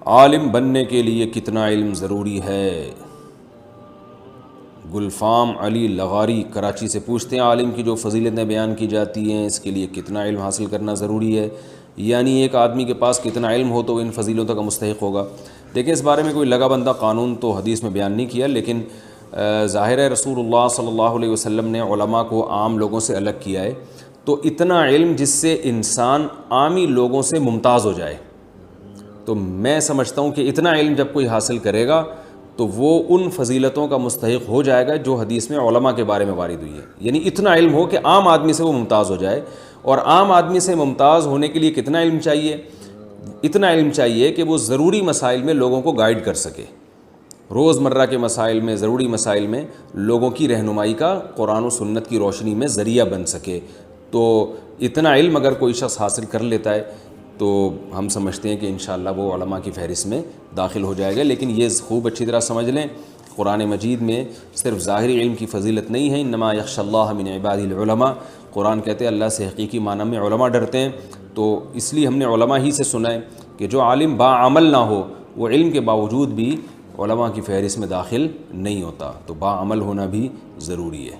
عالم بننے کے لیے کتنا علم ضروری ہے؟ گلفام علی لغاری کراچی سے پوچھتے ہیں عالم کی جو فضیلتیں بیان کی جاتی ہیں اس کے لیے کتنا علم حاصل کرنا ضروری ہے، یعنی ایک آدمی کے پاس کتنا علم ہو تو وہ ان فضیلتوں کا مستحق ہوگا۔ دیکھیں اس بارے میں کوئی لگا بندہ قانون تو حدیث میں بیان نہیں کیا، لیکن ظاہر ہے رسول اللہ صلی اللہ علیہ وسلم نے علماء کو عام لوگوں سے الگ کیا ہے، تو اتنا علم جس سے انسان عامی لوگوں سے ممتاز ہو جائے، تو میں سمجھتا ہوں کہ اتنا علم جب کوئی حاصل کرے گا تو وہ ان فضیلتوں کا مستحق ہو جائے گا جو حدیث میں علماء کے بارے میں وارد ہوئی ہے، یعنی اتنا علم ہو کہ عام آدمی سے وہ ممتاز ہو جائے۔ اور عام آدمی سے ممتاز ہونے کے لیے کتنا علم چاہیے؟ اتنا علم چاہیے کہ وہ ضروری مسائل میں لوگوں کو گائیڈ کر سکے، روز مرہ کے مسائل میں، ضروری مسائل میں لوگوں کی رہنمائی کا قرآن و سنت کی روشنی میں ذریعہ بن سکے۔ تو اتنا علم اگر کوئی شخص حاصل کر لیتا ہے تو ہم سمجھتے ہیں کہ انشاءاللہ وہ علماء کی فہرست میں داخل ہو جائے گا۔ لیکن یہ خوب اچھی طرح سمجھ لیں، قرآن مجید میں صرف ظاہری علم کی فضیلت نہیں ہے، انما یخشی اللہ من عبادہ العلماء، قرآن کہتے ہیں اللہ سے حقیقی معنی میں علماء ڈرتے ہیں۔ تو اس لیے ہم نے علماء ہی سے سنا ہے کہ جو عالم باعمل نہ ہو وہ علم کے باوجود بھی علماء کی فہرست میں داخل نہیں ہوتا، تو باعمل ہونا بھی ضروری ہے۔